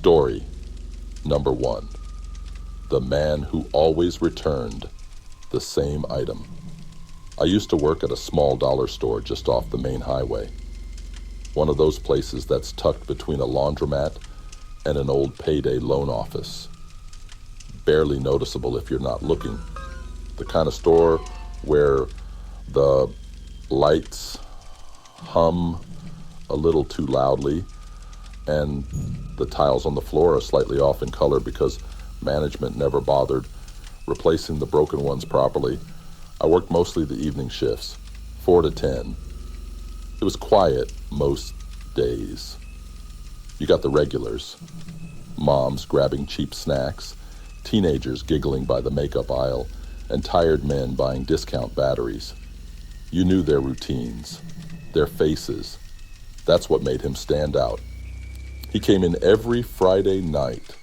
Story number 1. The man who always returned the same item. I used to work at a small dollar store just off the main highway. One of those places that's tucked between a laundromat and an old payday loan office. Barely noticeable if you're not looking. The kind of store where the lights hum a little too loudly and the tiles on the floor are slightly off in color because management never bothered replacing the broken ones properly. I worked mostly the evening shifts, 4 to 10. It was quiet most days. You got the regulars, moms grabbing cheap snacks, teenagers giggling by the makeup aisle, and tired men buying discount batteries. You knew their routines, their faces. That's what made him stand out. He came in every Friday night,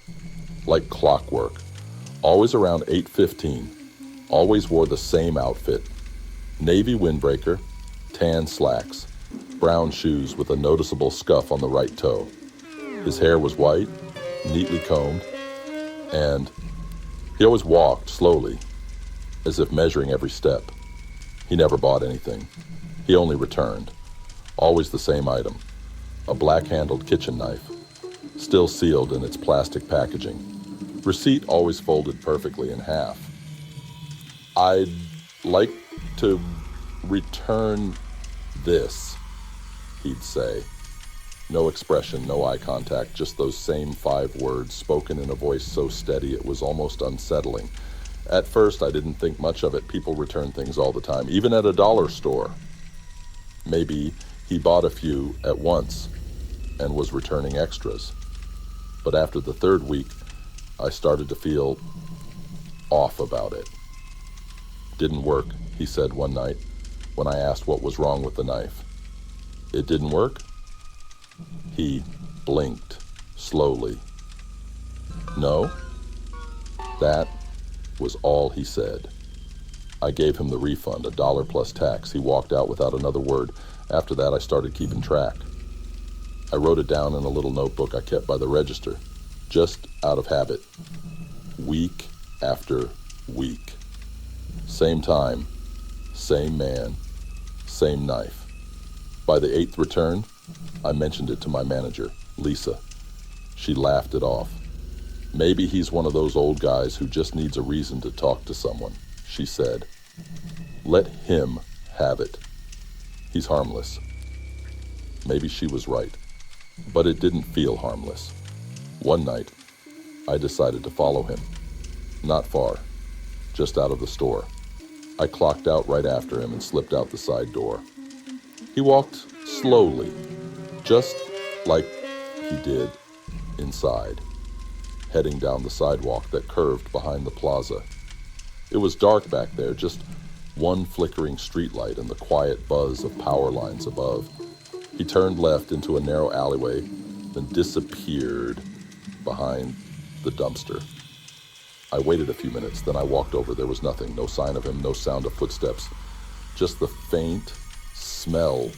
like clockwork, always around 8:15, always wore the same outfit, navy windbreaker, tan slacks, brown shoes with a noticeable scuff on the right toe. His hair was white, neatly combed, and he always walked slowly, as if measuring every step. He never bought anything. He only returned. Always the same item, a black-handled kitchen knife, still sealed in its plastic packaging. Receipt always folded perfectly in half. "I'd like to return this," he'd say. No expression, no eye contact, just those same 5 words spoken in a voice so steady it was almost unsettling. At first, I didn't think much of it. People return things all the time, even at a dollar store. Maybe he bought a few at once and was returning extras. But after the 3rd week, I started to feel off about it. "Didn't work," he said one night when I asked what was wrong with the knife. "It didn't work?" He blinked slowly. "No?" That was all he said. I gave him the refund, $1 plus tax. He walked out without another word. After that, I started keeping track. I wrote it down in a little notebook I kept by the register, just out of habit. Week after week. Same time, same man, same knife. By the 8th return, I mentioned it to my manager, Lisa. She laughed it off. "Maybe he's one of those old guys who just needs a reason to talk to someone," she said. "Let him have it. He's harmless." Maybe she was right, but it didn't feel harmless. One night, I decided to follow him. Not far, just out of the store. I clocked out right after him and slipped out the side door. He walked slowly, just like he did inside, heading down the sidewalk that curved behind the plaza. It was dark back there, just one flickering streetlight and the quiet buzz of power lines above. He turned left into a narrow alleyway, then disappeared behind the dumpster. I waited a few minutes, then I walked over. There was nothing, no sign of him, no sound of footsteps, just the faint smell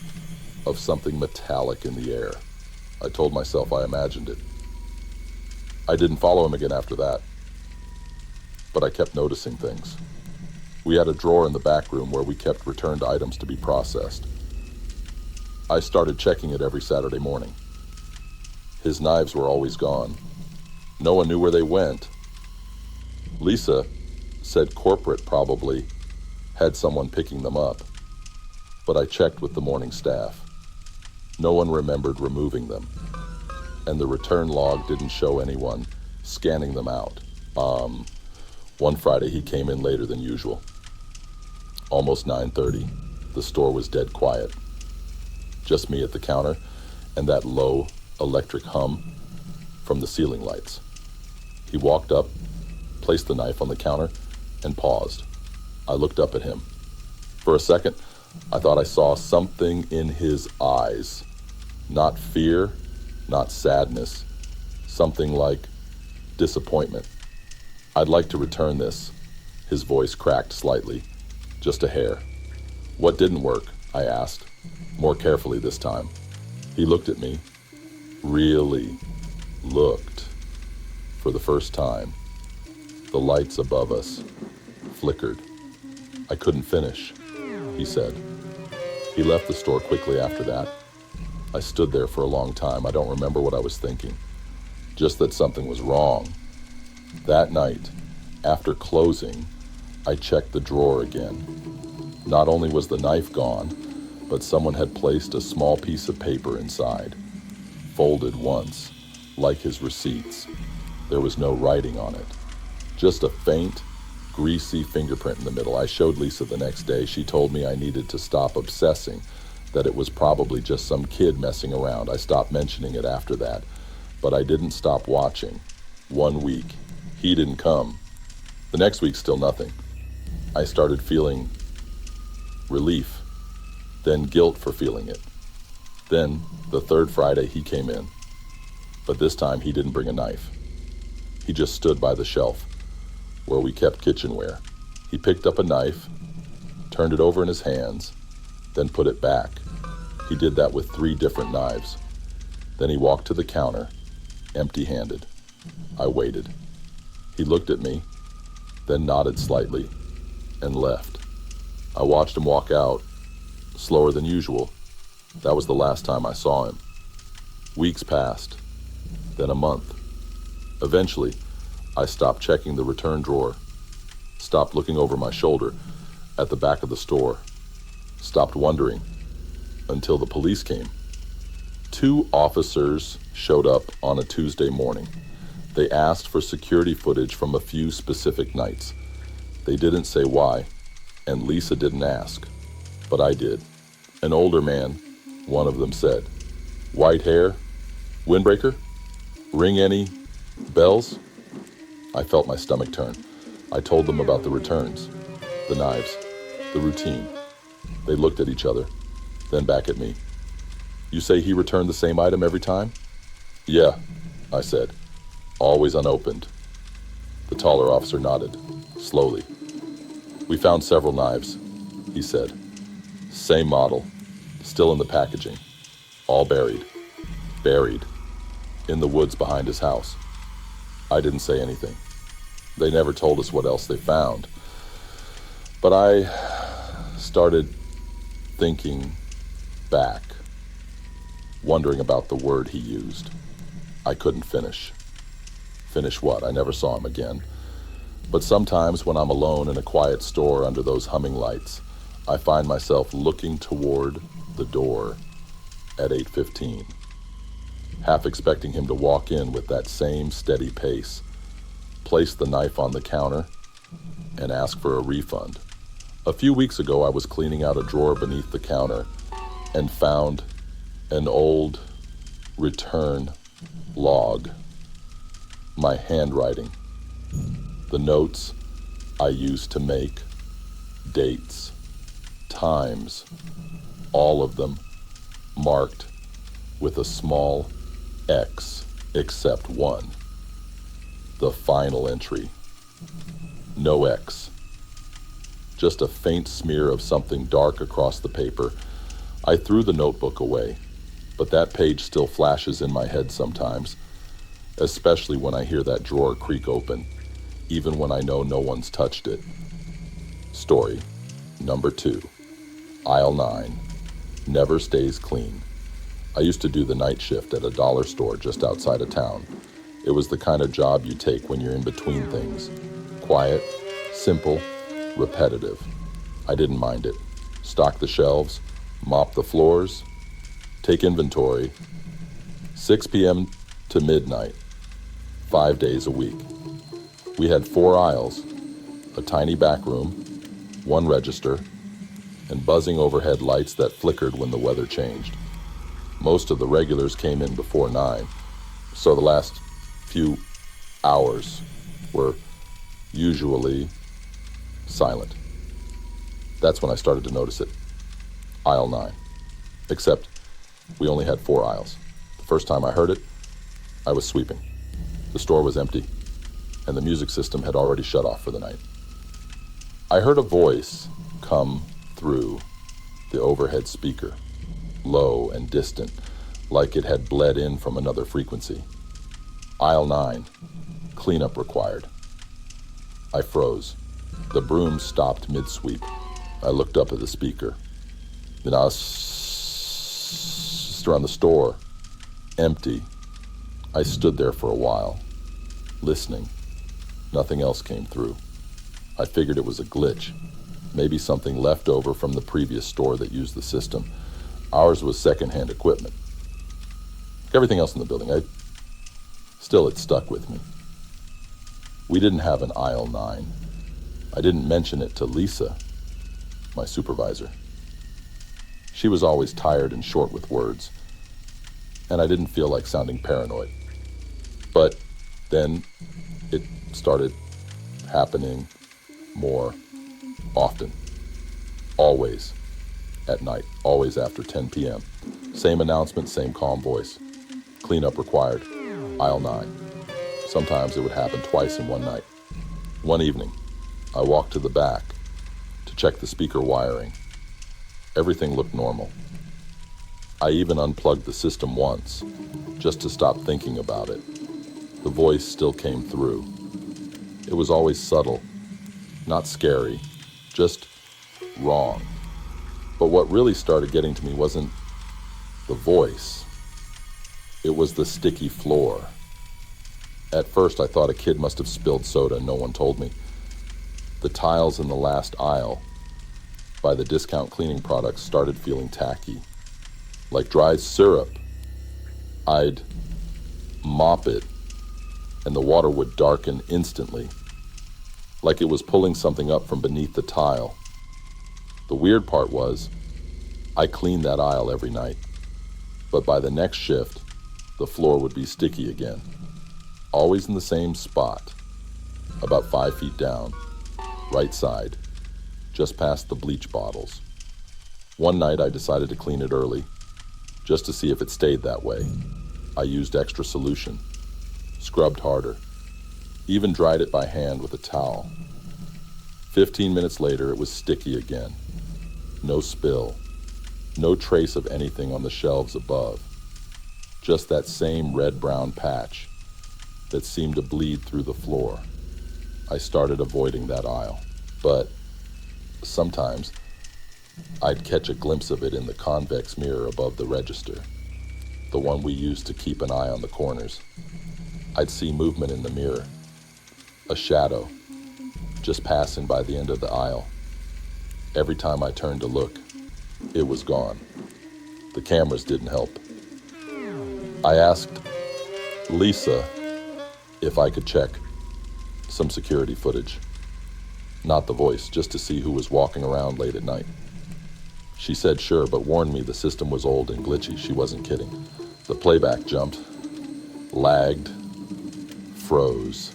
of something metallic in the air. I told myself I imagined it. I didn't follow him again after that, but I kept noticing things. We had a drawer in the back room where we kept returned items to be processed. I started checking it every Saturday morning. His knives were always gone. No one knew where they went. Lisa said corporate probably had someone picking them up, but I checked with the morning staff. No one remembered removing them, and the return log didn't show anyone scanning them out. One Friday he came in later than usual. Almost 9:30. The store was dead quiet. Just me at the counter and that low electric hum from the ceiling lights. He walked up, placed the knife on the counter, and paused. I looked up at him. For a second, I thought I saw something in his eyes. Not fear, not sadness. Something like disappointment. "I'd like to return this." His voice cracked slightly, just a hair. "What didn't work?" I asked, more carefully this time. He looked at me, really looked For the first time, the lights above us flickered. "I couldn't finish," he said. He left the store quickly after that. I stood there for a long time. I don't remember what I was thinking, just that something was wrong. That night, after closing, I checked the drawer again. Not only was the knife gone, but someone had placed a small piece of paper inside, folded once, like his receipts. There was no writing on it, just a faint, greasy fingerprint in the middle. I showed Lisa the next day. She told me I needed to stop obsessing, that it was probably just some kid messing around. I stopped mentioning it after that, but I didn't stop watching. 1 week, he didn't come. The next week, still nothing. I started feeling relief, then guilt for feeling it. Then, the third Friday, he came in, but this time he didn't bring a knife. He just stood by the shelf where we kept kitchenware. He picked up a knife, turned it over in his hands, then put it back. He did that with 3 different knives. Then he walked to the counter, empty-handed. I waited. He looked at me, then nodded slightly, and left. I watched him walk out, slower than usual. That was the last time I saw him. Weeks passed, then a month. Eventually, I stopped checking the return drawer, stopped looking over my shoulder at the back of the store, stopped wondering, until the police came. 2 officers showed up on a Tuesday morning. They asked for security footage from a few specific nights. They didn't say why, and Lisa didn't ask, but I did. An older man, one of them said. "White hair? Windbreaker? Ring any bells?" I felt my stomach turn. I told them about the returns, the knives, the routine. They looked at each other, then back at me. "You say he returned the same item every time?" "Yeah," I said. "Always unopened." The taller officer nodded, slowly. "We found several knives," he said. "Same model, still in the packaging, all buried, in the woods behind his house." I didn't say anything. They never told us what else they found. But I started thinking back, wondering about the word he used. I couldn't finish. Finish what? I never saw him again. But sometimes when I'm alone in a quiet store under those humming lights, I find myself looking toward the door at 8:15, half expecting him to walk in with that same steady pace, place the knife on the counter, and ask for a refund. A few weeks ago, I was cleaning out a drawer beneath the counter and found an old return log. My handwriting, the notes I used to make, dates, times, all of them marked with a small X except one. The final entry. No X. Just a faint smear of something dark across the paper. I threw the notebook away, but that page still flashes in my head sometimes, especially when I hear that drawer creak open, even when I know no one's touched it. Story number 2. Aisle 9. Never stays clean. I used to do the night shift at a dollar store just outside of town. It was the kind of job you take when you're in between things. Quiet, simple, repetitive. I didn't mind it. Stock the shelves, mop the floors, take inventory. 6 p.m. to midnight, 5 days a week. We had 4 aisles, a tiny back room, 1 register, and buzzing overhead lights that flickered when the weather changed. Most of the regulars came in before 9, so the last few hours were usually silent. That's when I started to notice it. Aisle 9. Except we only had 4 aisles. The first time I heard it, I was sweeping. The store was empty, and the music system had already shut off for the night. I heard a voice come through the overhead speaker, low and distant, like it had bled in from another frequency. Aisle 9, Cleanup required. I froze. The broom stopped mid-sweep. I looked up at the speaker. Then I was around the store. Empty. I stood there for a while, listening. Nothing else came through. I figured it was a glitch. Maybe something left over from the previous store that used the system. Ours was secondhand equipment. Everything else in the building, still it stuck with me. We didn't have an aisle 9. I didn't mention it to Lisa, my supervisor. She was always tired and short with words, and I didn't feel like sounding paranoid. But then it started happening more often. Always at night, always after 10 p.m. Same announcement, same calm voice. Cleanup required, aisle 9. Sometimes it would happen twice in one night. One evening, I walked to the back to check the speaker wiring. Everything looked normal. I even unplugged the system once, just to stop thinking about it. The voice still came through. It was always subtle, not scary, just wrong. But what really started getting to me wasn't the voice. It was the sticky floor. At first, I thought a kid must have spilled soda and no one told me. The tiles in the last aisle by the discount cleaning products started feeling tacky, like dry syrup. I'd mop it and the water would darken instantly, like it was pulling something up from beneath the tile. The weird part was, I cleaned that aisle every night, but by the next shift, the floor would be sticky again. Always in the same spot, about 5 feet down, right side, just past the bleach bottles. One night I decided to clean it early, just to see if it stayed that way. I used extra solution, scrubbed harder, even dried it by hand with a towel. 15 minutes later, it was sticky again. No spill, no trace of anything on the shelves above. Just that same red-brown patch that seemed to bleed through the floor. I started avoiding that aisle, but sometimes I'd catch a glimpse of it in the convex mirror above the register, the one we used to keep an eye on the corners. I'd see movement in the mirror, a shadow, just passing by the end of the aisle. Every time I turned to look, it was gone. The cameras didn't help. I asked Lisa if I could check some security footage. Not the voice, just to see who was walking around late at night. She said sure, but warned me the system was old and glitchy. She wasn't kidding. The playback jumped, lagged, froze.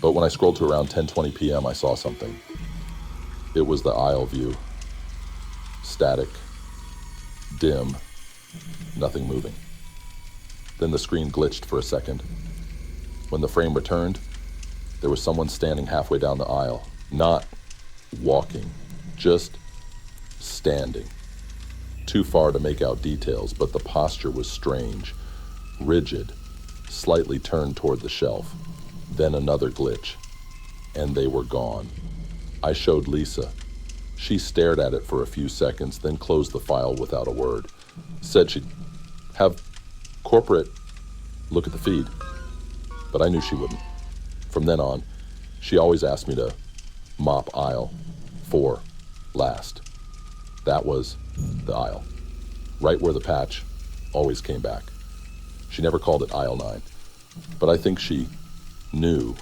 But when I scrolled to around 10:20 p.m., I saw something. It was the aisle view. Static, dim, nothing moving. Then the screen glitched for a second. When the frame returned, there was someone standing halfway down the aisle, not walking, just standing. Too far to make out details, but the posture was strange, rigid, slightly turned toward the shelf. Then another glitch, and they were gone. I showed Lisa. She stared at it for a few seconds, then closed the file without a word. Said she'd have corporate look at the feed, but I knew she wouldn't. From then on, she always asked me to mop aisle 4 last. That was the aisle, right where the patch always came back. She never called it aisle 9, but I think she knew.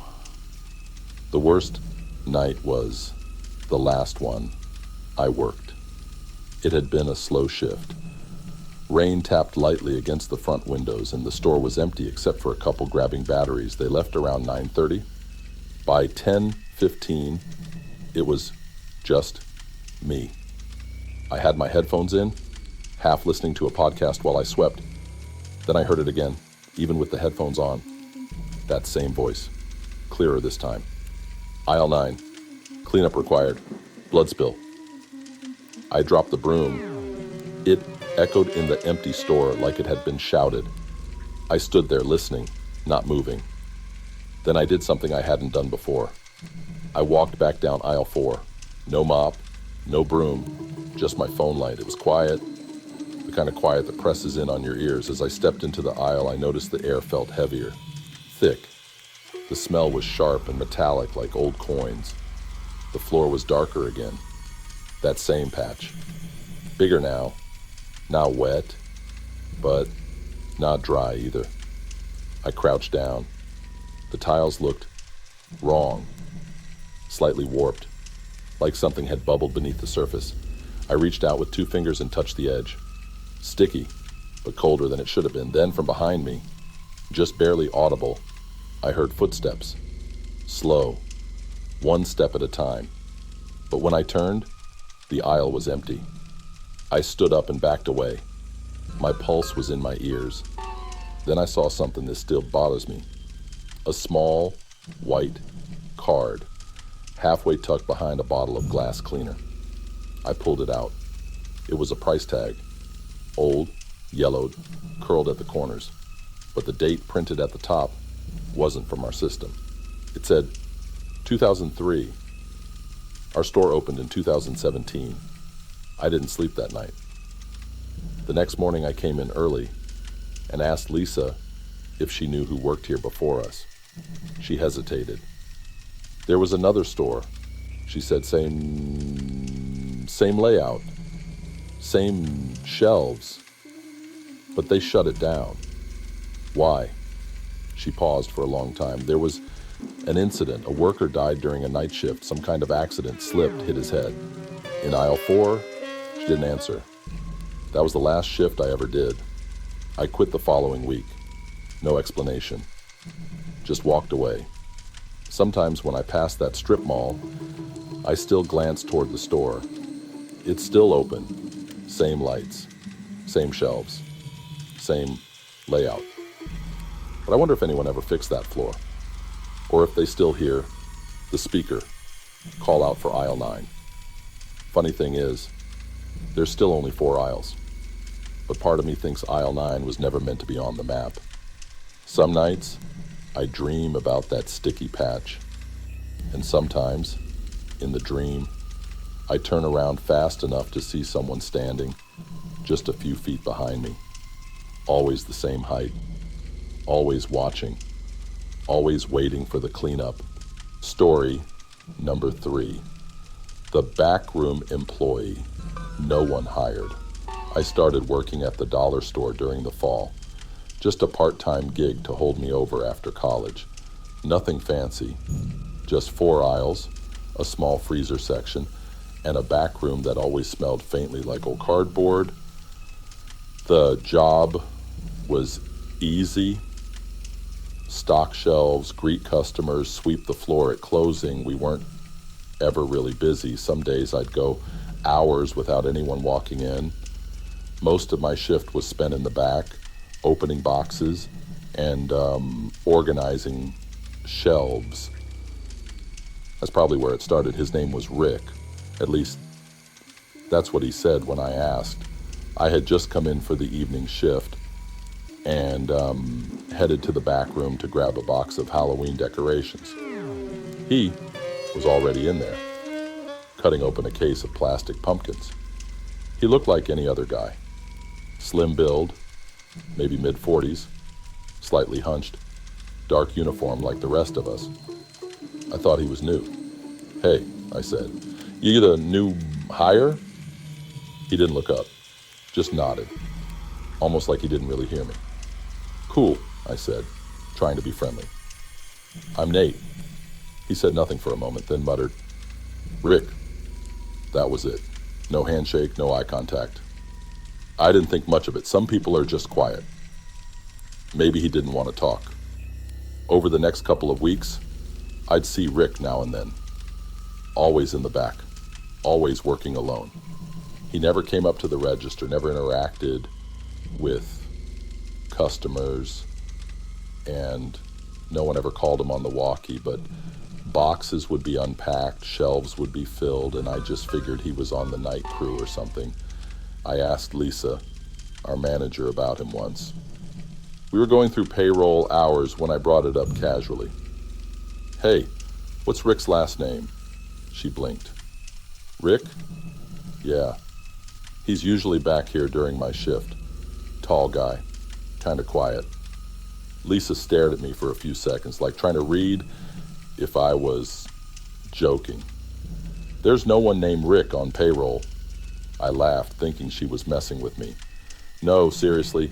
The worst night was the last one I worked. It had been a slow shift. Rain tapped lightly against the front windows, and the store was empty except for a couple grabbing batteries. They left around 9:30. By 10:15, it was just me. I had my headphones in, half listening to a podcast while I swept. Then I heard it again, even with the headphones on. That same voice, clearer this time. Aisle 9, cleanup required, blood spill. I dropped the broom. It echoed in the empty store like it had been shouted. I stood there listening, not moving. Then I did something I hadn't done before. I walked back down aisle 4. No mop, no broom, just my phone light. It was quiet, the kind of quiet that presses in on your ears. As I stepped into the aisle, I noticed the air felt heavier, thick. The smell was sharp and metallic like old coins. The floor was darker again. That same patch. Bigger now, not wet, but not dry either. I crouched down. The tiles looked wrong, slightly warped, like something had bubbled beneath the surface. I reached out with 2 fingers and touched the edge. Sticky, but colder than it should have been. Then from behind me, just barely audible, I heard footsteps. Slow, 1 step at a time. But when I turned, the aisle was empty. I stood up and backed away. My pulse was in my ears. Then I saw something that still bothers me. A small, white card, halfway tucked behind a bottle of glass cleaner. I pulled it out. It was a price tag. Old, yellowed, curled at the corners. But the date printed at the top wasn't from our system. It said 2003. Our store opened in 2017. I didn't sleep that night. The next morning I came in early and asked Lisa if she knew who worked here before us. She hesitated. There was another store. She said same layout, same shelves, but they shut it down. Why? She paused for a long time. There was an incident. A worker died during a night shift. Some kind of accident, slipped, hit his head. In aisle 4, she didn't answer. That was the last shift I ever did. I quit the following week. No explanation. Just walked away. Sometimes when I pass that strip mall, I still glance toward the store. It's still open. Same lights, same shelves, same layout. But I wonder if anyone ever fixed that floor, or if they still hear the speaker call out for aisle 9. Funny thing is, there's still only 4 aisles, but part of me thinks aisle 9 was never meant to be on the map. Some nights, I dream about that sticky patch, and sometimes, in the dream, I turn around fast enough to see someone standing just a few feet behind me. Always the same height, always watching, always waiting for the cleanup. Story number 3. The backroom employee no one hired. I started working at the dollar store during the fall. Just a part-time gig to hold me over after college. Nothing fancy, just 4 aisles, a small freezer section, and a back room that always smelled faintly like old cardboard. The job was easy. Stock shelves, greet customers, sweep the floor at closing. We weren't ever really busy. Some days I'd go hours without anyone walking in. Most of my shift was spent in the back, opening boxes and organizing shelves. That's probably where it started. His name was Rick. At least that's what he said when I asked. I had just come in for the evening shift and headed to the back room to grab a box of Halloween decorations. He was already in there, cutting open a case of plastic pumpkins. He looked like any other guy. Slim build, maybe mid-40s, slightly hunched, dark uniform like the rest of us. I thought he was new. "Hey," I said, "you the new hire?" He didn't look up, just nodded, almost like he didn't really hear me. "Cool," I said, trying to be friendly. "I'm Nate." He said nothing for a moment, then muttered, "Rick." That was it. No handshake, no eye contact. I didn't think much of it. Some people are just quiet. Maybe he didn't want to talk. Over the next couple of weeks, I'd see Rick now and then. Always in the back, always working alone. He never came up to the register, never interacted with customers, and no one ever called him on the walkie, but boxes would be unpacked, shelves would be filled, and I just figured he was on the night crew or something. I asked Lisa, our manager, about him once. We were going through payroll hours when I brought it up casually. Hey, what's Rick's last name? She blinked. Rick? Yeah. He's usually back here during my shift. Tall guy, kinda quiet. Lisa stared at me for a few seconds, like trying to read if I was joking. There's no one named Rick on payroll. I laughed, thinking she was messing with me. No, seriously,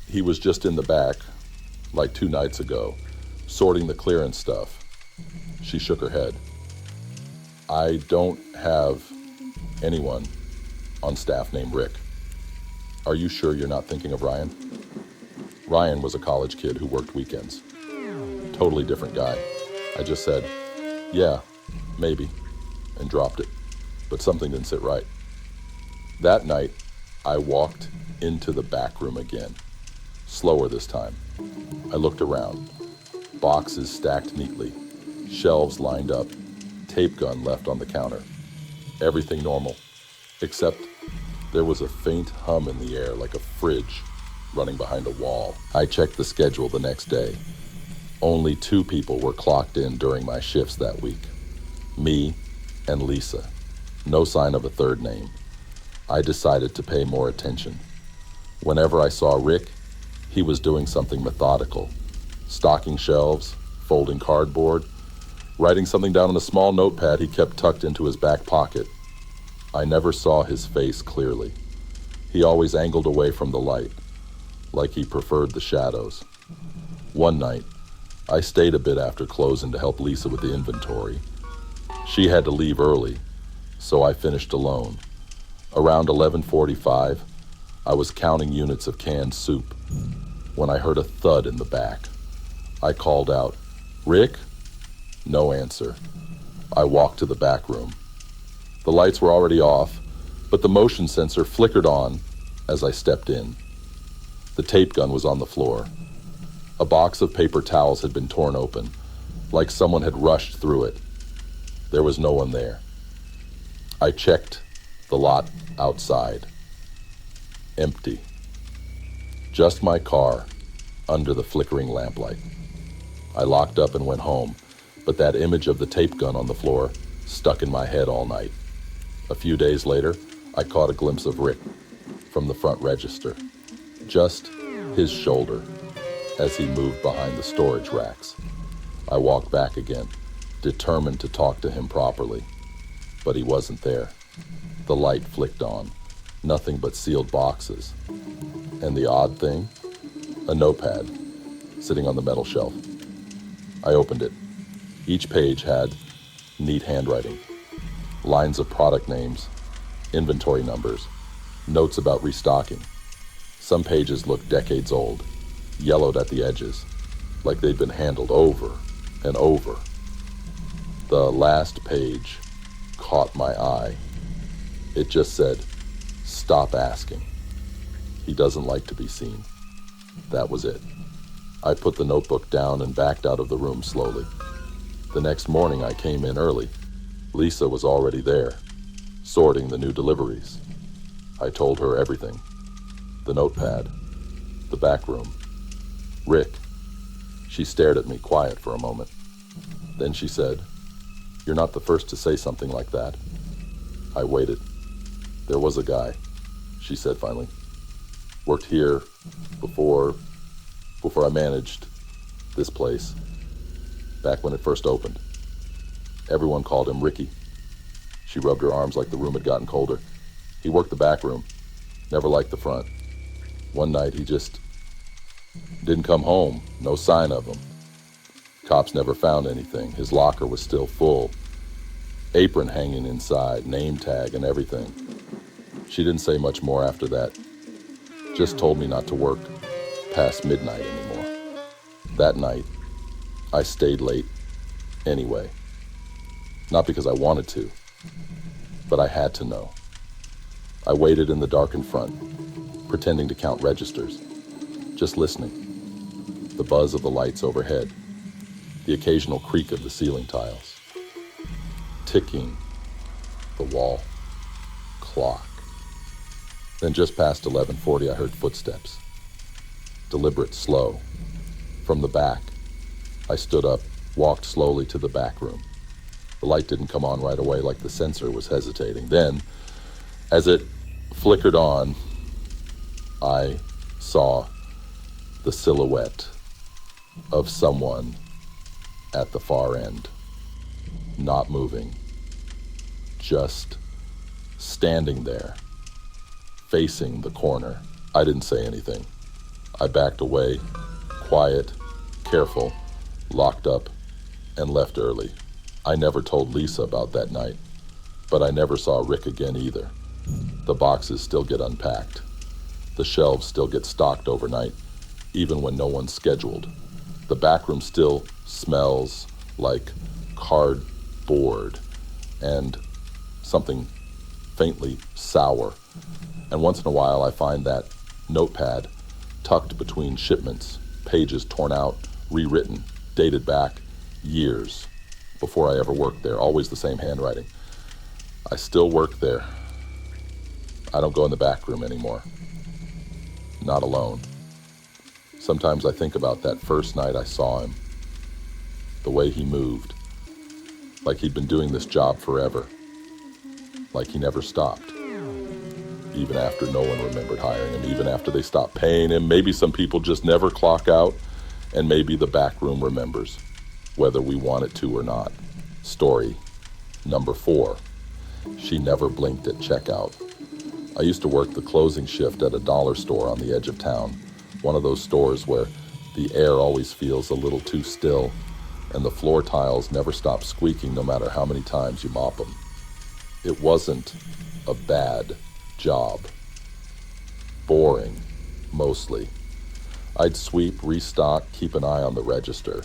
he was just in the back, like 2 nights ago, sorting the clearance stuff. She shook her head. I don't have anyone on staff named Rick. Are you sure you're not thinking of Ryan? Ryan was a college kid who worked weekends. Totally different guy. I just said, yeah, maybe, and dropped it. But something didn't sit right. That night, I walked into the back room again. Slower this time. I looked around. Boxes stacked neatly. Shelves lined up. Tape gun left on the counter. Everything normal. Except there was a faint hum in the air like a fridge running behind a wall. I checked the schedule the next day. Only 2 people were clocked in during my shifts that week. Me and Lisa. No sign of a third name. I decided to pay more attention. Whenever I saw Rick, he was doing something methodical. Stocking shelves, folding cardboard, writing something down on a small notepad he kept tucked into his back pocket. I never saw his face clearly. He always angled away from the light, like he preferred the shadows. One night, I stayed a bit after closing to help Lisa with the inventory. She had to leave early, so I finished alone. Around 11:45, I was counting units of canned soup when I heard a thud in the back. I called out, "Rick?" No answer. I walked to the back room. The lights were already off, but the motion sensor flickered on as I stepped in. The tape gun was on the floor. A box of paper towels had been torn open, like someone had rushed through it. There was no one there. I checked the lot outside. Empty. Just my car under the flickering lamplight. I locked up and went home, but that image of the tape gun on the floor stuck in my head all night. A few days later, I caught a glimpse of Rick from the front register. Just his shoulder as he moved behind the storage racks. I walked back again, determined to talk to him properly, but he wasn't there. The light flicked on, nothing but sealed boxes. And the odd thing, a notepad sitting on the metal shelf. I opened it. Each page had neat handwriting, lines of product names, inventory numbers, notes about restocking. Some pages looked decades old, yellowed at the edges, like they'd been handled over and over. The last page caught my eye. It just said, "Stop asking. He doesn't like to be seen." That was it. I put the notebook down and backed out of the room slowly. The next morning I came in early. Lisa was already there, sorting the new deliveries. I told her everything. The notepad, the back room, Rick. She stared at me, quiet for a moment. Then she said, "You're not the first to say something like that." I waited. "There was a guy," she said finally. "Worked here before I managed this place, back when it first opened. Everyone called him Ricky." She rubbed her arms like the room had gotten colder. "He worked the back room, never liked the front. One night he just didn't come home, no sign of him. Cops never found anything. His locker was still full. Apron hanging inside, name tag and everything." She didn't say much more after that. Just told me not to work past midnight anymore. That night, I stayed late anyway. Not because I wanted to, but I had to know. I waited in the darkened front, pretending to count registers, just listening. The buzz of the lights overhead, the occasional creak of the ceiling tiles, ticking the wall clock. Then just past 11:40, I heard footsteps. Deliberate, slow. From the back, I stood up, walked slowly to the back room. The light didn't come on right away, like the sensor was hesitating. Then, as it flickered on, I saw the silhouette of someone at the far end, not moving, just standing there, facing the corner. I didn't say anything. I backed away, quiet, careful, locked up, and left early. I never told Lisa about that night, but I never saw Rick again either. The boxes still get unpacked. The shelves still get stocked overnight, even when no one's scheduled. The back room still smells like cardboard and something faintly sour. And once in a while I find that notepad tucked between shipments, pages torn out, rewritten, dated back years before I ever worked there, always the same handwriting. I still work there. I don't go in the back room anymore. Not alone. Sometimes I think about that first night I saw him, the way he moved, like he'd been doing this job forever, like he never stopped, even after no one remembered hiring him, even after they stopped paying him. Maybe some people just never clock out, and maybe the back room remembers, whether we want it to or not. Story number 4. She never blinked at checkout. I used to work the closing shift at a dollar store on the edge of town, one of those stores where the air always feels a little too still and the floor tiles never stop squeaking no matter how many times you mop them. It wasn't a bad job. Boring, mostly. I'd sweep, restock, keep an eye on the register.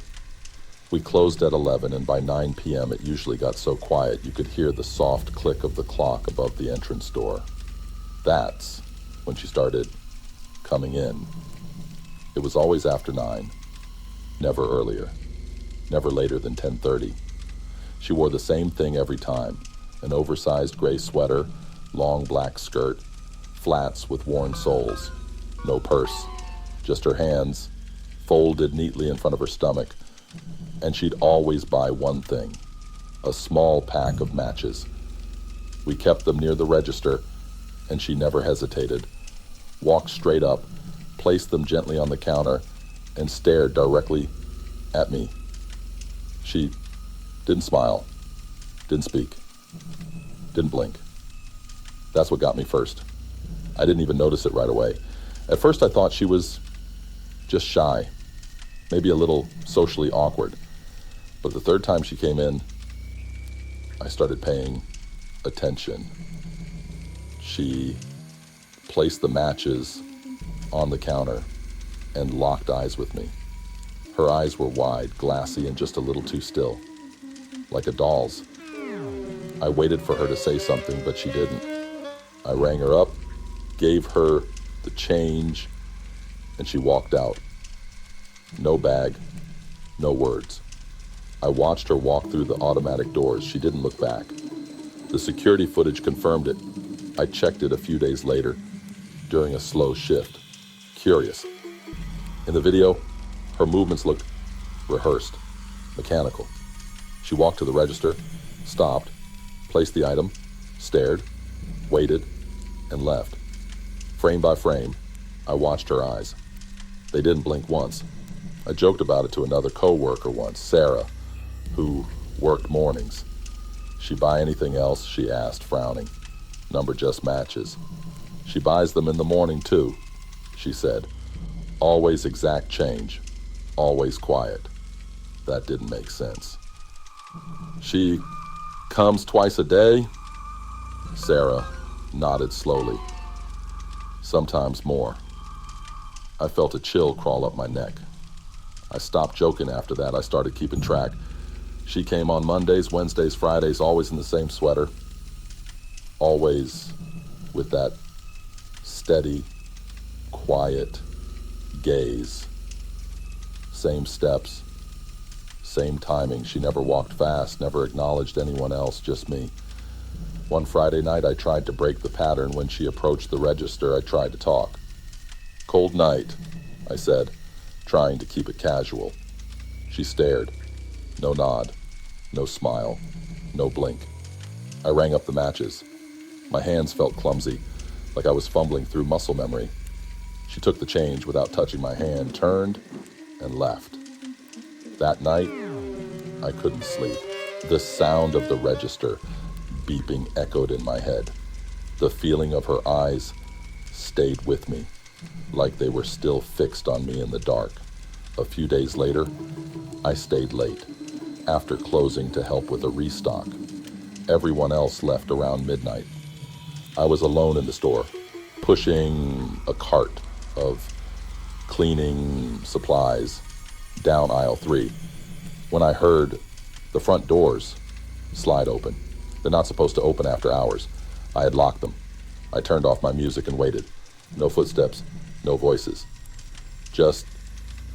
We closed at 11, and by 9 p.m. it usually got so quiet you could hear the soft click of the clock above the entrance door. That's when she started coming in. It was always after 9, never earlier, never later than 10:30. She wore the same thing every time, an oversized gray sweater, long black skirt, flats with worn soles, no purse, just her hands folded neatly in front of her stomach. And she'd always buy one thing, a small pack of matches. We kept them near the register, and she never hesitated, walked straight up, placed them gently on the counter, and stared directly at me. She didn't smile, didn't speak, didn't blink. That's what got me first. I didn't even notice it right away. At first I thought she was just shy, maybe a little socially awkward. But the third time she came in, I started paying attention. She placed the matches on the counter and locked eyes with me. Her eyes were wide, glassy, and just a little too still, like a doll's. I waited for her to say something, but she didn't. I rang her up, gave her the change, and she walked out. No bag, no words. I watched her walk through the automatic doors. She didn't look back. The security footage confirmed it. I checked it a few days later during a slow shift. Curious. In the video, her movements looked rehearsed, mechanical. She walked to the register, stopped, placed the item, stared, waited, and left. Frame by frame, I watched her eyes. They didn't blink once. I joked about it to another coworker once, Sarah, who worked mornings. She buy anything else? She asked, frowning. Number just matches. She buys them in the morning too, she said. Always exact change, always quiet. That didn't make sense. She comes twice a day? Sarah nodded slowly. Sometimes more. I felt a chill crawl up my neck. I stopped joking after that. I started keeping track. She came on Mondays, Wednesdays, Fridays, always in the same sweater. Always with that steady, quiet gaze. Same steps, same timing. She never walked fast, never acknowledged anyone else, just me. One Friday night, I tried to break the pattern. When she approached the register, I tried to talk. Cold night, I said, trying to keep it casual. She stared, No nod, no smile, no blink. I rang up the matches. My hands felt clumsy, like I was fumbling through muscle memory. She took the change without touching my hand, turned, and left. That night, I couldn't sleep. The sound of the register beeping echoed in my head. The feeling of her eyes stayed with me, like they were still fixed on me in the dark. A few days later, I stayed late, after closing to help with a restock. Everyone else left around midnight. I was alone in the store, pushing a cart of cleaning supplies down aisle 3, when I heard the front doors slide open. They're not supposed to open after hours. I had locked them. I turned off my music and waited. No footsteps, no voices. Just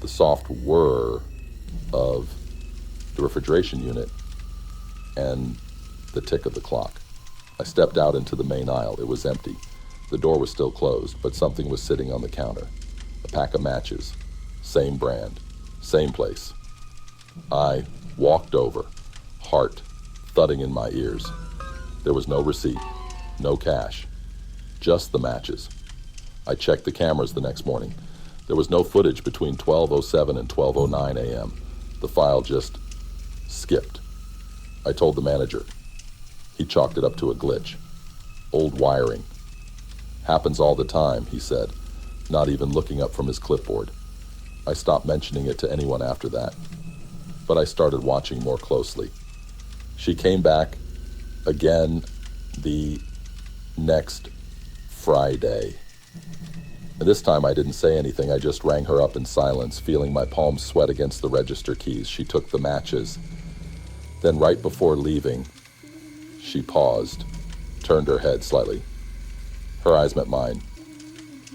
the soft whir of the refrigeration unit and the tick of the clock. I stepped out into the main aisle. It was empty. The door was still closed, but something was sitting on the counter. A pack of matches. Same brand. Same place. I walked over, heart thudding in my ears. There was no receipt, no cash, just the matches. I checked the cameras the next morning. There was no footage between 12:07 and 12:09 a.m. The file just skipped. I told the manager. He chalked it up to a glitch. Old wiring. Happens all the time, he said, not even looking up from his clipboard. I stopped mentioning it to anyone after that, but I started watching more closely. She came back again the next Friday. And this time I didn't say anything. I just rang her up in silence, feeling my palms sweat against the register keys. She took the matches. Then right before leaving, she paused, turned her head slightly. Her eyes met mine.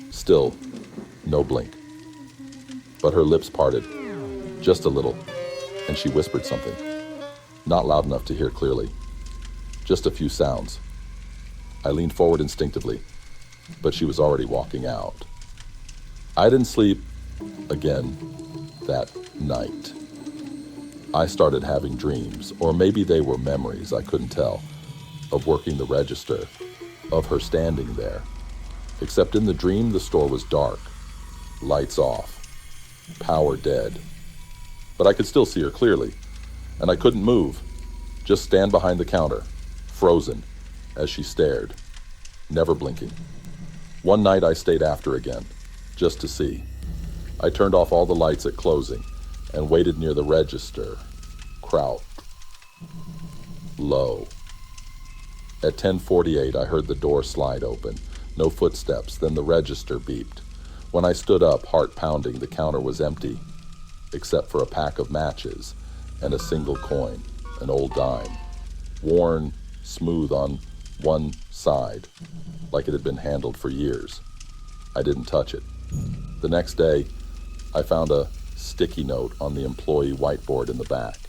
Still, no blink. But her lips parted, just a little, and she whispered something. Not loud enough to hear clearly. Just a few sounds. I leaned forward instinctively, but she was already walking out. I didn't sleep again that night. I started having dreams, or maybe they were memories, I couldn't tell, of working the register, of her standing there. Except in the dream, the store was dark, lights off, power dead. But I could still see her clearly, and I couldn't move, just stand behind the counter, frozen, as she stared, never blinking. One night I stayed after again, just to see. I turned off all the lights at closing and waited near the register, crouched, low. At 10:48, I heard the door slide open. No footsteps, then the register beeped. When I stood up, heart pounding, the counter was empty, except for a pack of matches and a single coin, an old dime, worn smooth on one side, like it had been handled for years. I didn't touch it. The next day, I found a sticky note on the employee whiteboard in the back.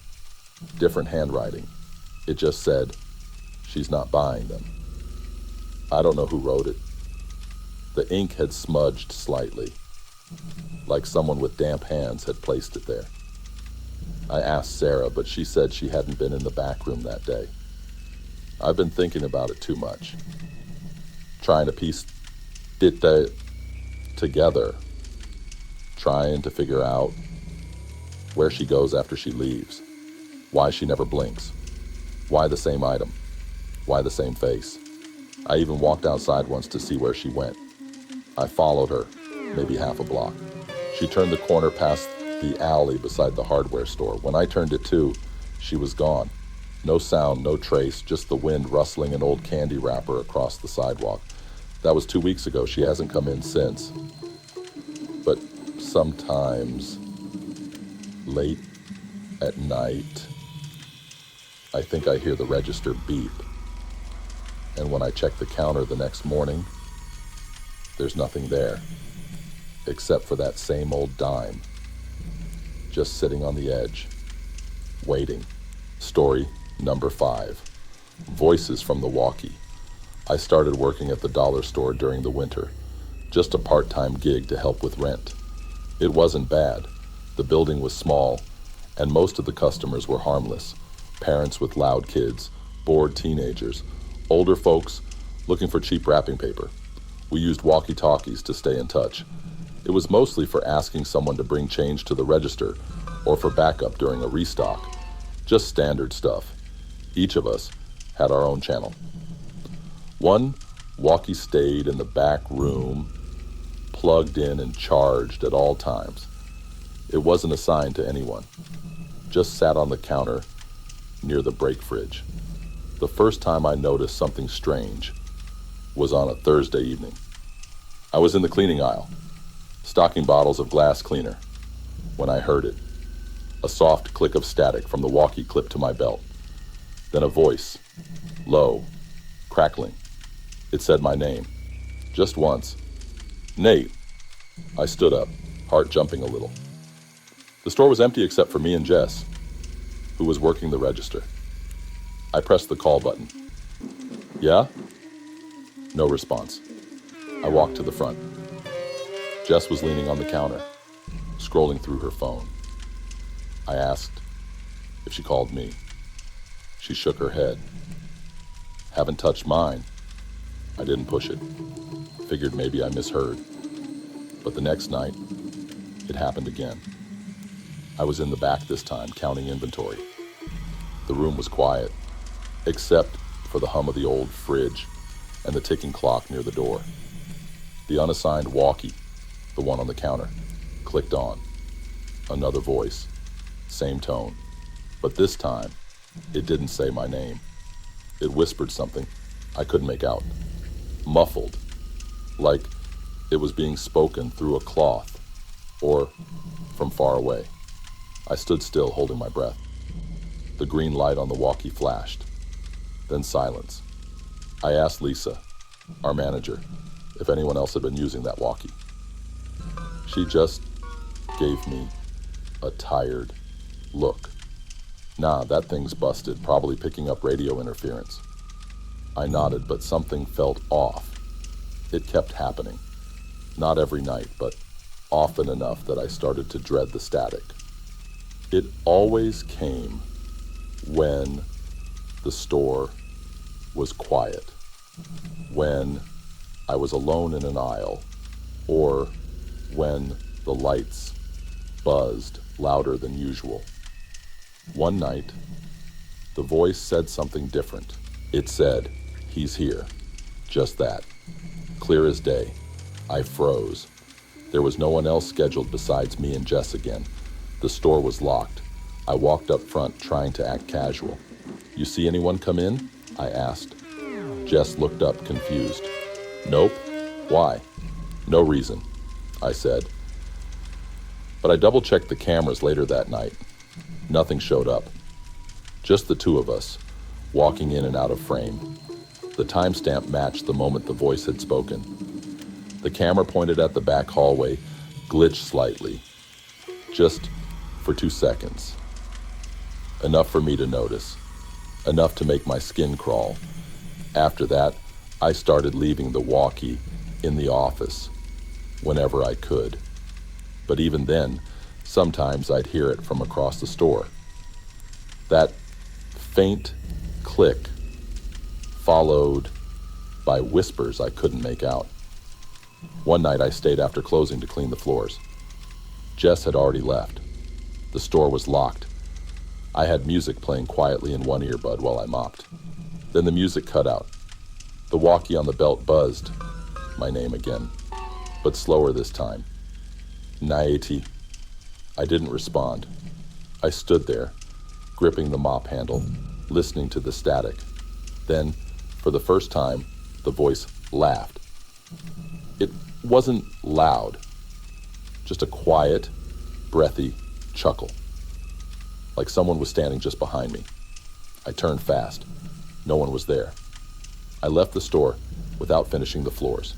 Different handwriting. It just said, "She's not buying them." I don't know who wrote it. The ink had smudged slightly, like someone with damp hands had placed it there. I asked Sarah, but she said she hadn't been in the back room that day. I've been thinking about it too much, trying to piece it together, trying to figure out where she goes after she leaves, why she never blinks, why the same item, why the same face. I even walked outside once to see where she went. I followed her, maybe half a block. She turned the corner past the alley beside the hardware store. When I turned it too, she was gone. No sound, no trace, just the wind rustling an old candy wrapper across the sidewalk. That was 2 weeks ago. She hasn't come in since. But sometimes, late at night, I think I hear the register beep. And when I check the counter the next morning, there's nothing there, except for that same old dime, just sitting on the edge, waiting. Story number 5, Voices from the Walkie. I started working at the dollar store during the winter, just a part-time gig to help with rent. It wasn't bad. The building was small, And most of the customers were harmless. Parents with loud kids, bored teenagers, older folks looking for cheap wrapping paper. We used walkie-talkies to stay in touch. It was mostly for asking someone to bring change to the register or for backup during a restock. Just standard stuff. Each of us had our own channel. One walkie stayed in the back room, plugged in and charged at all times. It wasn't assigned to anyone. Just sat on the counter near the break fridge. The first time I noticed something strange was on a Thursday evening. I was in the cleaning aisle, stocking bottles of glass cleaner, when I heard it. A soft click of static from the walkie clipped to my belt. Then a voice, low, crackling. It said my name, just once. Nate. I stood up, heart jumping a little. The store was empty except for me and Jess, who was working the register. I pressed the call button. Yeah? No response. I walked to the front. Jess was leaning on the counter, scrolling through her phone. I asked if she called me. She shook her head. Haven't touched mine. I didn't push it. Figured maybe I misheard. But the next night, it happened again. I was in the back this time, counting inventory. The room was quiet, except for the hum of the old fridge and the ticking clock near the door. The unassigned walkie, the one on the counter, clicked on. Another voice, same tone, but this time, it didn't say my name. It whispered something I couldn't make out. Muffled, like it was being spoken through a cloth or from far away. I stood still, holding my breath. The green light on the walkie flashed, then silence. I asked Lisa, our manager, if anyone else had been using that walkie. She just gave me a tired look. Nah, that thing's busted, probably picking up radio interference. I nodded, but something felt off. It kept happening. Not every night, but often enough that I started to dread the static. It always came when the store was quiet, when I was alone in an aisle, or when the lights buzzed louder than usual. One night, the voice said something different. It said, "He's here." Just that. Clear as day. I froze. There was no one else scheduled besides me and Jess again. The store was locked. I walked up front, trying to act casual. "You see anyone come in?" I asked. Jess looked up, confused. "Nope. Why?" "No reason," I said. But I double-checked the cameras later that night. Nothing showed up. Just the two of us, walking in and out of frame. The timestamp matched the moment the voice had spoken. The camera pointed at the back hallway, glitched slightly, just for 2 seconds. Enough for me to notice, enough to make my skin crawl. After that, I started leaving the walkie in the office whenever I could. But even then, sometimes I'd hear it from across the store. That faint click followed by whispers I couldn't make out. One night I stayed after closing to clean the floors. Jess had already left. The store was locked. I had music playing quietly in one earbud while I mopped. Then the music cut out. The walkie on the belt buzzed my name again, but slower this time. Naiti. I didn't respond. I stood there, gripping the mop handle, listening to the static. Then, for the first time, the voice laughed. It wasn't loud, just a quiet, breathy chuckle, like someone was standing just behind me. I turned fast. No one was there. I left the store without finishing the floors.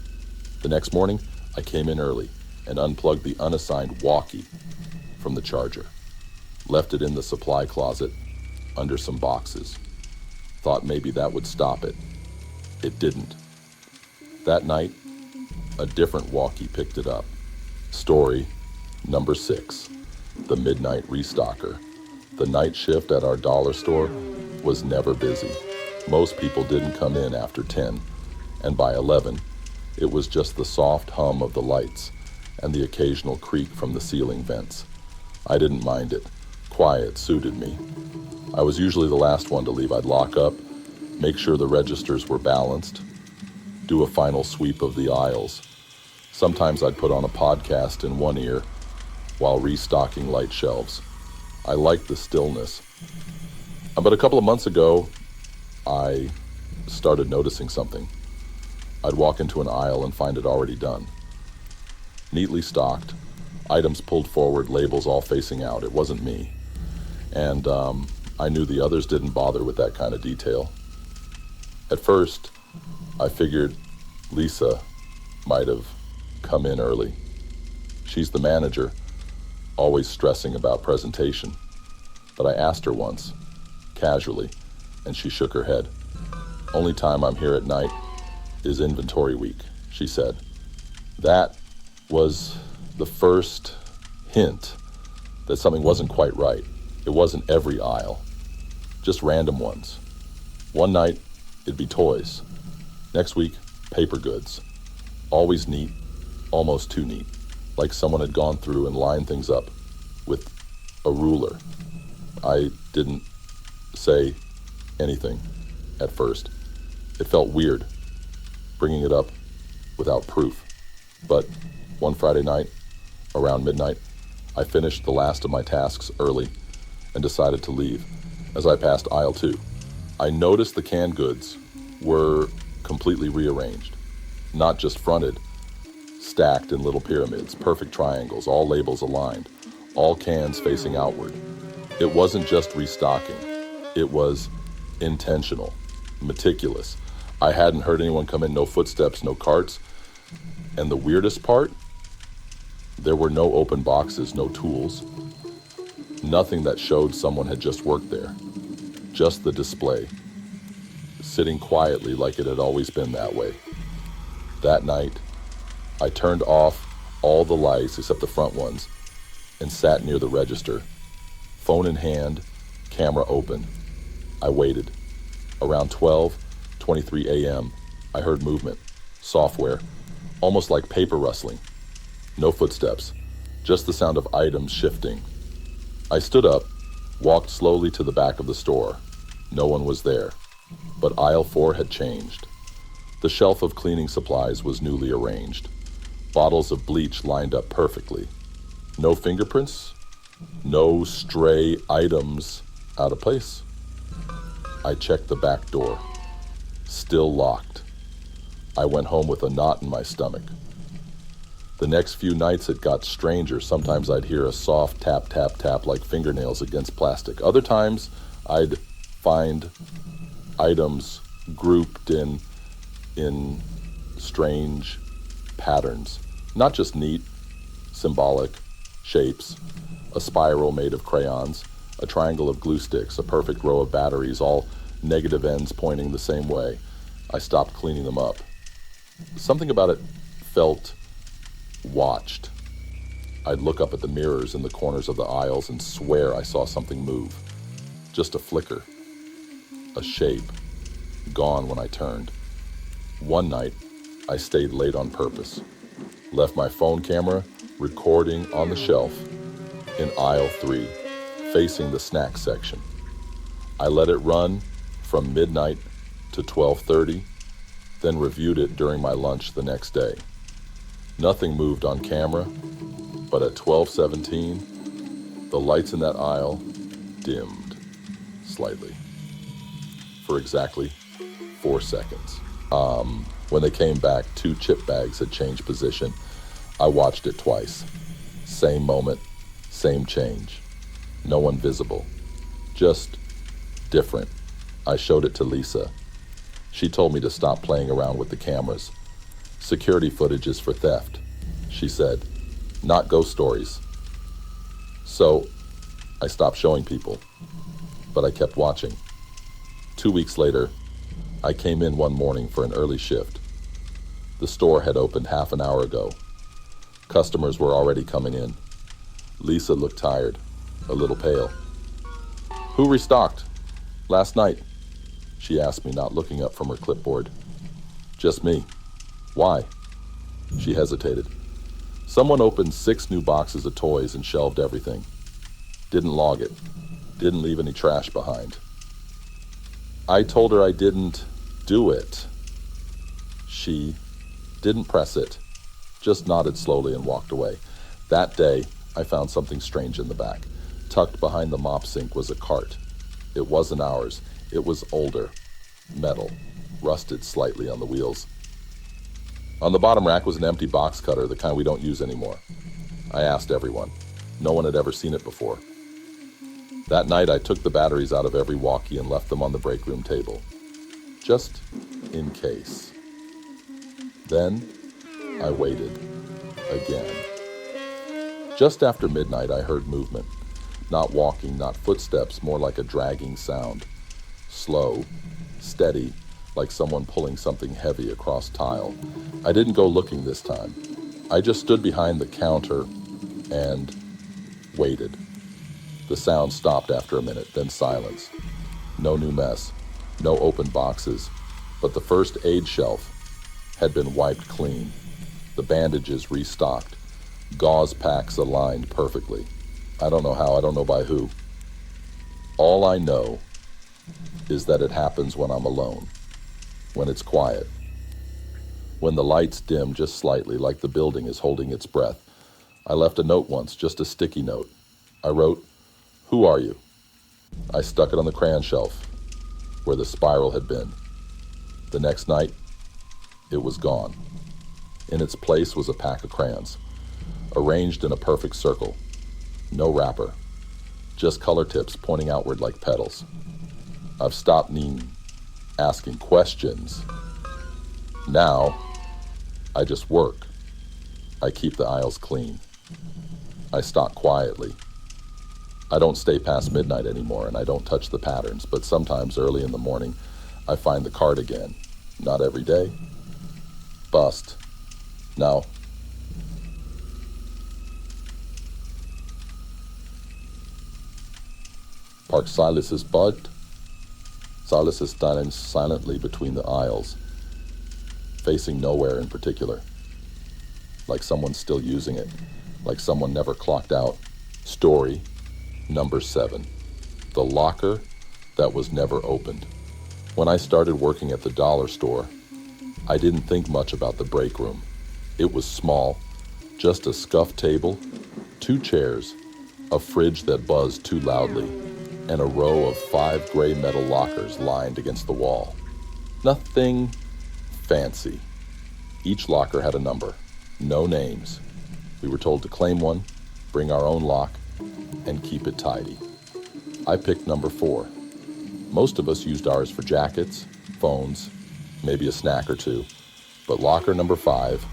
The next morning, I came in early and unplugged the unassigned walkie from the charger. Left it in the supply closet under some boxes. Thought maybe that would stop it. It didn't. That night, a different walkie picked it up. Story number 6, the Midnight Restocker. The night shift at our dollar store was never busy. Most people didn't come in after 10, and by 11, it was just the soft hum of the lights and the occasional creak from the ceiling vents. I didn't mind it. Quiet suited me. I was usually the last one to leave. I'd lock up, make sure the registers were balanced, do a final sweep of the aisles. Sometimes I'd put on a podcast in one ear while restocking light shelves. I liked the stillness. But a couple of months ago, I started noticing something. I'd walk into an aisle and find it already done. Neatly stocked, items pulled forward, labels all facing out. It wasn't me. And I knew the others didn't bother with that kind of detail. At first, I figured Lisa might have come in early. She's the manager, always stressing about presentation. But I asked her once, casually, and she shook her head. Only time I'm here at night is inventory week, she said. That was the first hint that something wasn't quite right. It wasn't every aisle, just random ones. One night, it'd be toys. Next week, paper goods. Always neat, almost too neat, like someone had gone through and lined things up with a ruler. I didn't say anything at first. It felt weird, bringing it up without proof. But one Friday night, around midnight, I finished the last of my tasks early and decided to leave. As I passed aisle 2, I noticed the canned goods were completely rearranged, not just fronted, stacked in little pyramids, perfect triangles, all labels aligned, all cans facing outward. It wasn't just restocking. It was intentional, meticulous. I hadn't heard anyone come in, no footsteps, no carts. And the weirdest part, there were no open boxes, no tools, nothing that showed someone had just worked there. Just the display, sitting quietly like it had always been that way. That night, I turned off all the lights except the front ones and sat near the register, phone in hand, camera open. I waited. Around 12:23 a.m., I heard movement, software, almost like paper rustling. No footsteps, just the sound of items shifting. I stood up, walked slowly to the back of the store. No one was there, but aisle 4 had changed. The shelf of cleaning supplies was newly arranged. Bottles of bleach lined up perfectly. No fingerprints, no stray items out of place. I checked the back door, still locked. I went home with a knot in my stomach. The next few nights it got stranger. Sometimes I'd hear a soft tap, tap, tap like fingernails against plastic. Other times I'd find items grouped in strange patterns. Not just neat, symbolic shapes, a spiral made of crayons, a triangle of glue sticks, a perfect row of batteries, all negative ends pointing the same way. I stopped cleaning them up. Something about it felt watched. I'd look up at the mirrors in the corners of the aisles and swear I saw something move. Just a flicker, a shape, gone when I turned. One night, I stayed late on purpose. Left my phone camera recording on the shelf in aisle 3, facing the snack section. I let it run from midnight to 12:30, then reviewed it during my lunch the next day. Nothing moved on camera, but at 12:17, the lights in that aisle dimmed slightly for exactly 4 seconds. When they came back, 2 chip bags had changed position. I watched it twice. Same moment, same change. No one visible, just different. I showed it to Lisa. She told me to stop playing around with the cameras. Security footage is for theft, she said, not ghost stories. So I stopped showing people, but I kept watching. 2 weeks later, I came in one morning for an early shift. The store had opened half an hour ago. Customers were already coming in. Lisa looked tired, a little pale. Who restocked? Last night, she asked me, not looking up from her clipboard. Just me. Why? She hesitated. Someone opened 6 new boxes of toys and shelved everything. Didn't log it. Didn't leave any trash behind. I told her I didn't do it. She didn't press it, just nodded slowly and walked away. That day, I found something strange in the back. Tucked behind the mop sink was a cart. It wasn't ours. It was older, metal, rusted slightly on the wheels. On the bottom rack was an empty box cutter, the kind we don't use anymore. I asked everyone. No one had ever seen it before. That night, I took the batteries out of every walkie and left them on the breakroom table, just in case. Then, I waited again. Just after midnight, I heard movement. Not walking, not footsteps, more like a dragging sound. Slow, steady, like someone pulling something heavy across tile. I didn't go looking this time. I just stood behind the counter and waited. The sound stopped after a minute, then silence. No new mess, no open boxes, but the first aid shelf had been wiped clean, the bandages restocked, gauze packs aligned perfectly. I don't know how, I don't know by who. All I know is that it happens when I'm alone, when it's quiet, when the lights dim just slightly, like the building is holding its breath. I left a note once, just a sticky note. I wrote, "Who are you?" I stuck it on the crayon shelf, where the spiral had been. The next night, it was gone. In its place was a pack of crayons, arranged in a perfect circle. No wrapper, just color tips pointing outward like petals. I've stopped asking questions. Now, I just work. I keep the aisles clean. I stock quietly. I don't stay past midnight anymore, and I don't touch the patterns, but sometimes early in the morning, I find the card again. Not every day. Bust. No. Park Silas's bud. Silas is standing silently between the aisles, facing nowhere in particular. Like someone's still using it, like someone never clocked out. Story number 7. The locker that was never opened. When I started working at the dollar store, I didn't think much about the break room. It was small, just a scuffed table, 2 chairs, a fridge that buzzed too loudly, and a row of 5 gray metal lockers lined against the wall. Nothing fancy. Each locker had a number, no names. We were told to claim one, bring our own lock, and keep it tidy. I picked number 4. Most of us used ours for jackets, phones, maybe a snack or 2, but locker number 5,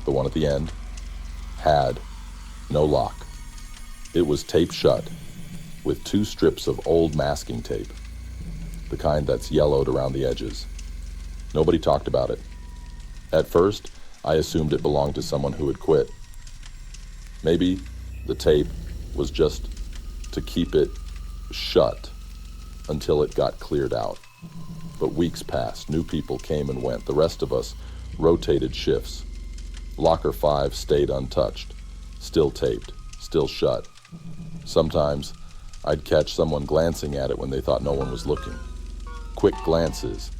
the one at the end, had no lock. It was taped shut with 2 strips of old masking tape, the kind that's yellowed around the edges. Nobody talked about it. At first, I assumed it belonged to someone who had quit. Maybe the tape was just to keep it shut until it got cleared out. But weeks passed, new people came and went. The rest of us rotated shifts. Locker 5 stayed untouched, still taped, still shut. Sometimes I'd catch someone glancing at it when they thought no one was looking. Quick glances,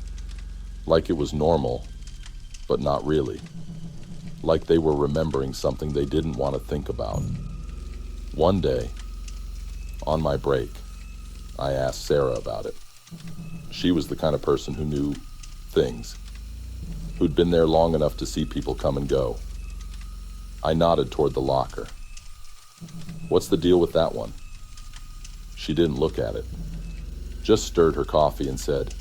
like it was normal, but not really. Like they were remembering something they didn't want to think about. One day, on my break, I asked Sarah about it. She was the kind of person who knew things, who'd been there long enough to see people come and go. I nodded toward the locker. "What's the deal with that one?" She didn't look at it, just stirred her coffee and said,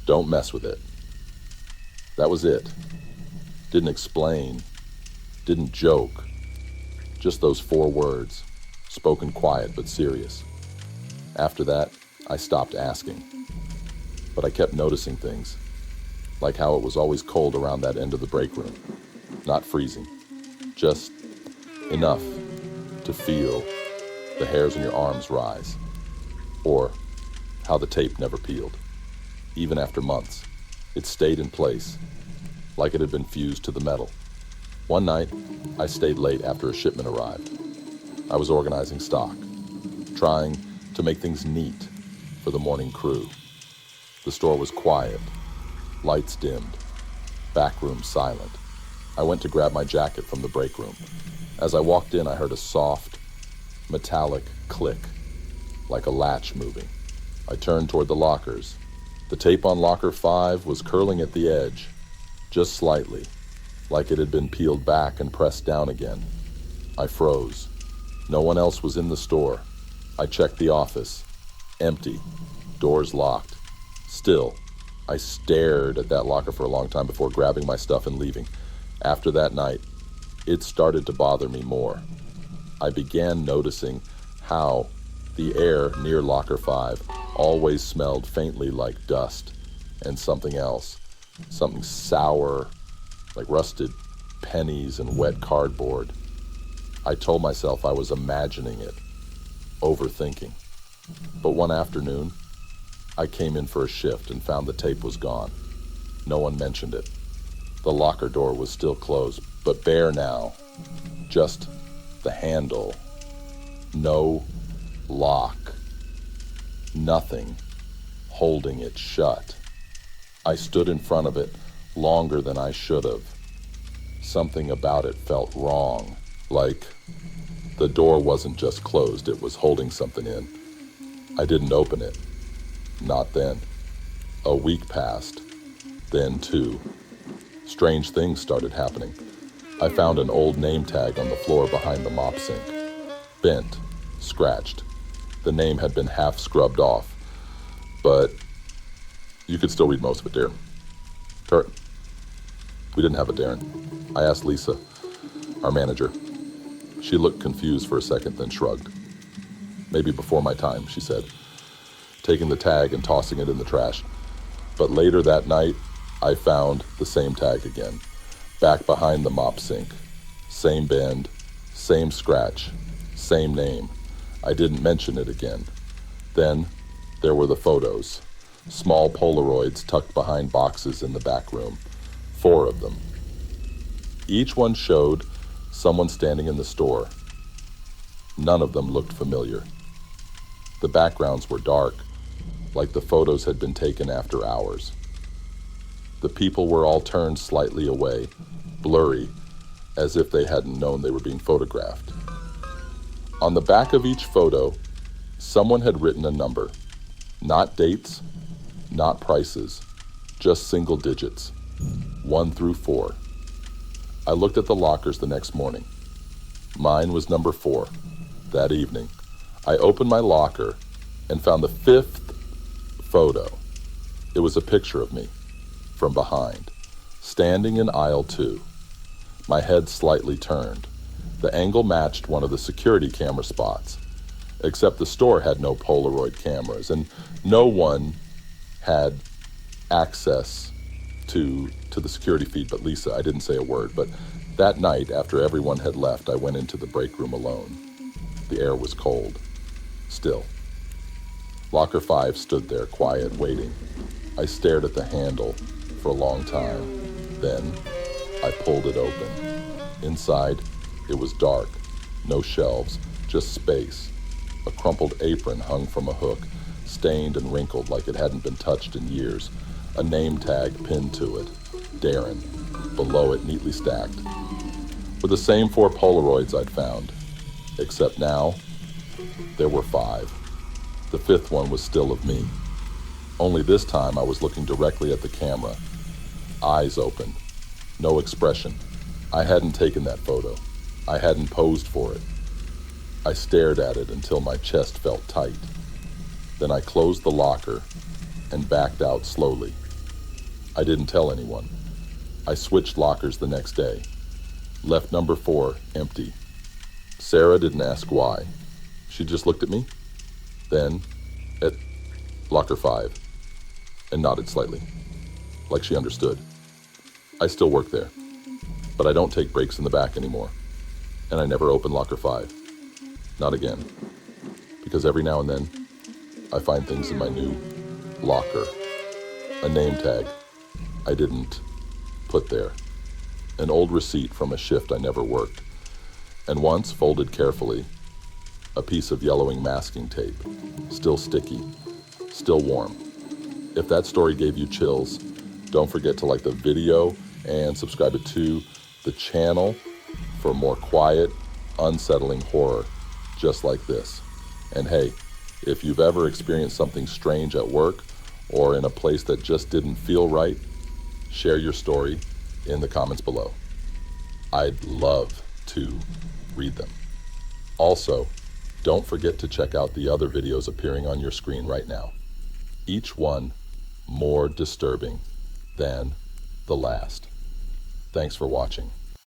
"Don't mess with it." That was it. Didn't explain, didn't joke, just those 4 words, spoken quiet but serious. After that, I stopped asking, but I kept noticing things, like how it was always cold around that end of the break room. Not freezing, just enough to feel the hairs on your arms rise. Or how the tape never peeled. Even after months, it stayed in place, like it had been fused to the metal. One night, I stayed late after a shipment arrived. I was organizing stock, trying to make things neat for the morning crew. The store was quiet, lights dimmed, back room silent. I went to grab my jacket from the break room. As I walked in, I heard a soft, metallic click, like a latch moving. I turned toward the lockers. The tape on locker 5 was curling at the edge, just slightly, like it had been peeled back and pressed down again. I froze. No one else was in the store. I checked the office. Empty. Doors locked. Still, I stared at that locker for a long time before grabbing my stuff and leaving. After that night, it started to bother me more. I began noticing how the air near locker 5 always smelled faintly like dust and something else, something sour, like rusted pennies and wet cardboard. I told myself I was imagining it, overthinking. But one afternoon, I came in for a shift and found the tape was gone. No one mentioned it. The locker door was still closed, but bare now. Just the handle. No lock. Nothing holding it shut. I stood in front of it longer than I should have. Something about it felt wrong, like the door wasn't just closed, it was holding something in. I didn't open it. Not then. A week passed, then 2. Strange things started happening. I found an old name tag on the floor behind the mop sink. Bent, scratched. The name had been half scrubbed off, but you could still read most of it, Darren. Kurt. We didn't have a Darren. I asked Lisa, our manager. She looked confused for a second, then shrugged. Maybe before my time, she said, taking the tag and tossing it in the trash. But later that night, I found the same tag again, back behind the mop sink. Same bend, same scratch, same name. I didn't mention it again. Then there were the photos, small Polaroids tucked behind boxes in the back room, 4 of them. Each one showed someone standing in the store. None of them looked familiar. The backgrounds were dark, like the photos had been taken after hours. The people were all turned slightly away, blurry, as if they hadn't known they were being photographed. On the back of each photo, someone had written a number. Not dates, not prices, just single digits, 1 through 4. I looked at the lockers the next morning. Mine was number 4. That evening, I opened my locker and found the 5th photo. It was a picture of me, from behind, standing in aisle 2. My head slightly turned. The angle matched one of the security camera spots, except the store had no Polaroid cameras, and no one had access to the security feed but Lisa. I didn't say a word, but that night, after everyone had left, I went into the break room alone. The air was cold. Still. Locker 5 stood there, quiet, waiting. I stared at the handle for a long time. Then, I pulled it open. Inside, it was dark. No shelves, just space. A crumpled apron hung from a hook, stained and wrinkled like it hadn't been touched in years. A name tag pinned to it. Darren. Below it, neatly stacked. Were the same 4 Polaroids I'd found. Except now, there were 5. The 5th one was still of me. Only this time I was looking directly at the camera. Eyes open. No expression. I hadn't taken that photo. I hadn't posed for it. I stared at it until my chest felt tight. Then I closed the locker and backed out slowly. I didn't tell anyone. I switched lockers the next day. Left number 4 empty. Sarah didn't ask why. She just looked at me, then at locker 5, and nodded slightly, like she understood. I still work there, but I don't take breaks in the back anymore, and I never open locker 5. Not again, because every now and then, I find things in my new locker. A name tag I didn't put there. An old receipt from a shift I never worked. And once, folded carefully, a piece of yellowing masking tape. Still sticky, still warm. If that story gave you chills, don't forget to like the video and subscribe to the channel for more quiet, unsettling horror just like this. And hey, if you've ever experienced something strange at work or in a place that just didn't feel right, share your story in the comments below. I'd love to read them. Also, don't forget to check out the other videos appearing on your screen right now. Each one more disturbing than the last. Thanks for watching.